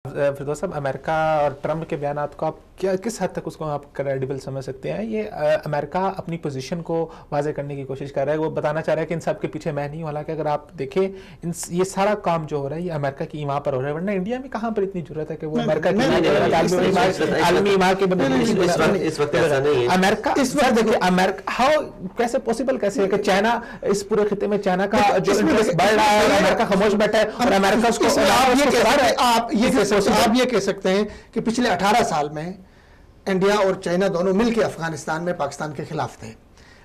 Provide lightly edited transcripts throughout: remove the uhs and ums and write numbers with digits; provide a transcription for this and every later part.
फिरदौस साहब, अमेरिका और ट्रम्प के बयानात को आप किस हद तक उसको आप क्रेडिबल समझ सकते हैं? ये अमेरिका अपनी पोजीशन को वाज़ेह करने की कोशिश कर रहा है, वो बताना चाह रहा है कि इन सब के पीछे मैं नहीं हूं। हालांकि अगर आप देखें ये सारा काम जो हो रहा है ये अमेरिका की ईमा पर हो रहा है, वरना इंडिया में कहाँ पर इतनी जरूरत है कि वो अमेरिका की आलमी ईमा के अमेरिका इस वक्त देखिए अमेरिका हाउ कैसे पॉसिबल कैसे है कि चाइना इस पूरे खिते में चाइना का जो इंटरेस्ट बढ़ रहा है, अमेरिका खामोश बैठा है और अमेरिका उसको आप ये कह सकते हैं कि पिछले 18 साल में इंडिया और चाइना दोनों मिलकर अफगानिस्तान में पाकिस्तान के खिलाफ थे,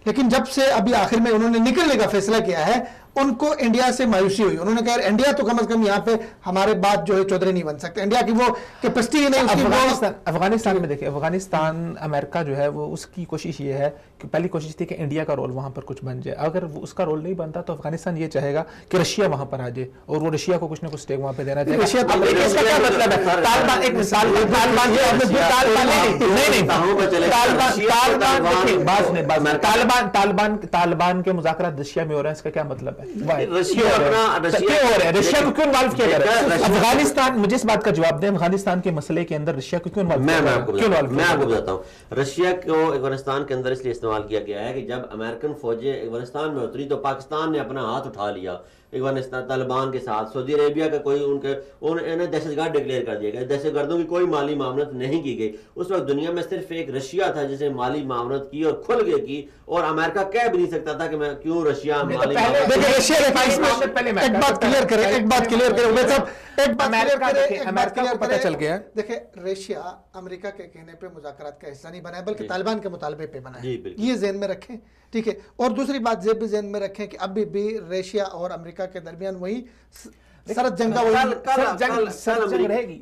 लेकिन जब से अभी आखिर में उन्होंने निकलने का फैसला किया है उनको इंडिया से मायूसी हुई। उन्होंने कहा इंडिया तो कम से कम यहाँ पे हमारे बात जो है चौधरी नहीं बन सकते, इंडिया की वो कैपेसिटी ही नहीं। अफगानिस्तान में देखिए, अफगानिस्तान अमेरिका जो है वो उसकी कोशिश ये है कि पहली कोशिश थी कि इंडिया का रोल वहां पर कुछ बन जाए। अगर वो उसका रोल नहीं बनता तो अफगानिस्तान ये चाहेगा कि रशिया वहां पर आ जाए और वो रशिया को कुछ ना कुछ स्टेक वहां पे देना चाहिए। इसका क्या मतलब है? तालिबान के मुज़ाकरात रशिया में हो रहे हैं, इसका क्या मतलब है? रशिया को क्यों इन्वॉल्व किया जा रहा है? अफगानिस्तान, मुझे इस बात का जवाब दें, अफगानिस्तान के मसले के अंदर रशिया को क्यों इन्वॉल्व किया? मैं आपको बताता हूँ। रशिया को अफगानिस्तान के अंदर इसलिए इस्तेमाल किया गया है कि जब अमेरिकन फौजें अफगानिस्तान में उतरी तो पाकिस्तान ने अपना हाथ उठा लिया अफगानिस्तान तालिबान के साथ। सऊदी अरेबिया का कोई उन्हें दहशतगर्द डिक्लेयर कर दिया गया, दहशतगर्दों की कोई माली मामलत नहीं की गई। उस वक्त दुनिया में सिर्फ एक रशिया था जिसे माली मामलत की और खुल गई की, और अमेरिका कह भी नहीं सकता था कि मैं क्यों रशिया माली एक बात क्लियर करें पता चल गया। देखिए रशिया अमेरिका के कहने पे मुज़ाकरात का हिस्सा नहीं बना है बल्कि तालिबान के मुतालबे पे बना है, ये ज़हन में रखें, ठीक है। और दूसरी बात ये भी ज़हन में रखें कि अभी भी रशिया और अमेरिका के दरमियान वही सरद जंग रहेगी।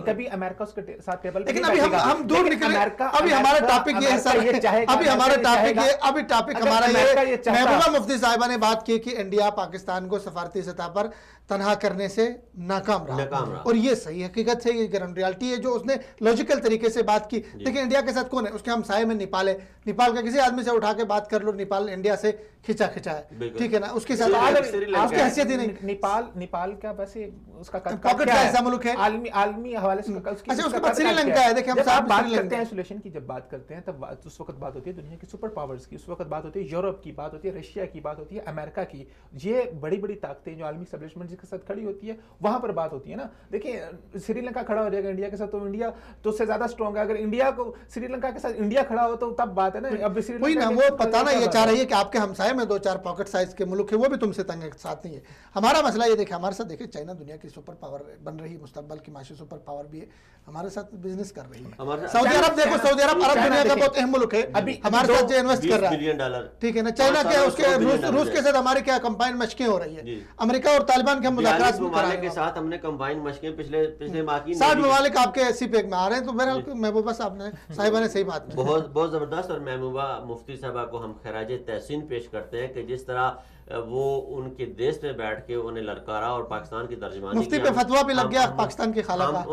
कभी अमेरिका उसके साथ टेबल, लेकिन अभी हम दूर निकले। अभी हमारा टॉपिक ये है, अभी हमारा टॉपिक हमारा ये महबूबा मुफ्ती साहिबा ने बात की कि इंडिया पाकिस्तान को सफारती सतह पर तनहा करने से नाकाम रहा, और ये सही हकीकत है, ये ग्राउंड रियलिटी है जो उसने लॉजिकल तरीके से बात की। देखिए इंडिया के साथ कौन है? उसके हम साए में नेपाल है, नेपाल का किसी आदमी से उठा के बात कर लो, नेपाल इंडिया से खिंचा है, ठीक है ना, उसके साथ उसकी हैसियत ही नहीं। नेपाल का वैसे उसका पॉकेट का ऐसा मुल्क है आलमी हवाले से। अच्छा, उसके बाद श्रीलंका है। देखिए हम साथ बात करते हैं आइसोलेशन की, जब बात करते हैं तब उस वक्त बात होती है दुनिया की सुपर पावर्स की, उस वक्त बात होती है यूरोप की, बात होती है रशिया की, बात होती है अमेरिका की। ये बड़ी बड़ी ताकतें जो आलमी एस्टेब्लिशमेंट जिसके साथ खड़ी होती है वहां पर बात होती है ना। देखिए श्रीलंका खड़ा हो जाएगा इंडिया के साथ तो इंडिया तो उससे ज्यादा स्ट्रॉन्ग है। अगर इंडिया को श्रीलंका के साथ इंडिया खड़ा हो तो तब बात है ना। अब वही ना, वो पता ना ये चाह रही है कि आपके हमसाये में 2-4 पॉकेट साइज के मुल्क है, वो भी तुमसे तंग साथ नहीं है। हमारा मसला ये देखिए, हमारे साथ देखिए चाइना दुनिया की सुपर पावर बन रही है, मुस्तकबिल की माशी सुपर पावर भी है, हमारे साथ बिजनेस कर रही है। सऊदी अरब देखो, सऊदी अरब दुनिया का बहुत अहम मुल्क है, अभी हमारे साथ जो इन्वेस्ट कर रहा है, ठीक है ना। चाइना क्या है, उसके रूस के साथ हमारी क्या कंबाइंड मशकें हो रही है। अमेरिका और तालिबान के हम मुज़ाकरात के साथ हमने कंबाइंड मशकें पिछले माह की 60 ममालिक आपके सीपेक में आ रहे हैं। तो बहरहाल महबूबा साहब ने साहिबा ने सही बात बहुत जबरदस्त, और महबूबा मुफ्ती साहबा को हम खराज तहसीन पेश करते हैं कि जिस तरह वो उनके देश में बैठ के उन्हें ललकारा और पाकिस्तान की तर्जमानी मुफ्ती पे फतवा भी लग गया पाकिस्तान की खाला का। हम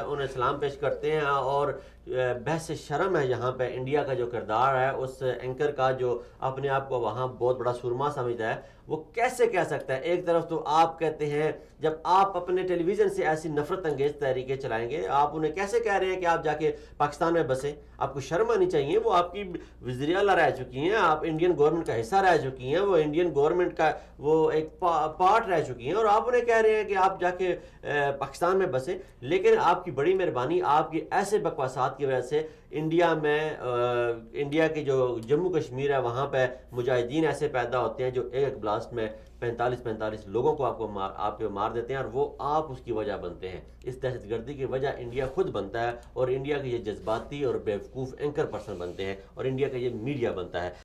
उन्हें सलाम पेश करते हैं, और बहस शर्म है यहाँ पे इंडिया का जो किरदार है उस एंकर का जो अपने आप को वहाँ बहुत बड़ा सुरमा समझता है, वो कैसे कह सकता है? एक तरफ तो आप कहते हैं जब आप अपने टेलीविजन से ऐसी नफरत अंगेज तहरीकें चलाएंगे, आप उन्हें कैसे कह रहे हैं कि आप जाके पाकिस्तान में बसे? आपको शर्म आनी चाहिए। वो आपकी वज़ीर आला रह चुकी हैं, आप इंडियन गवर्नमेंट का हिस्सा रह चुकी हैं, वो इंडियन गवर्नमेंट का वो एक पार्ट रह चुकी हैं, और आप उन्हें कह रहे हैं कि आप जाके पाकिस्तान में बसे। लेकिन आपकी बड़ी मेहरबानी, आपकी ऐसे बकवासात की वजह से इंडिया के जो जम्मू कश्मीर है वहाँ पे मुजाहिदीन ऐसे पैदा होते हैं जो एक ब्लास्ट में 45 लोगों को आपको मार देते हैं, और वो आप उसकी वजह बनते हैं। इस दहशतगर्दी की वजह इंडिया खुद बनता है, और इंडिया के ये जज्बाती और बेवकूफ़ एंकर पर्सन बनते हैं, और इंडिया का ये मीडिया बनता है।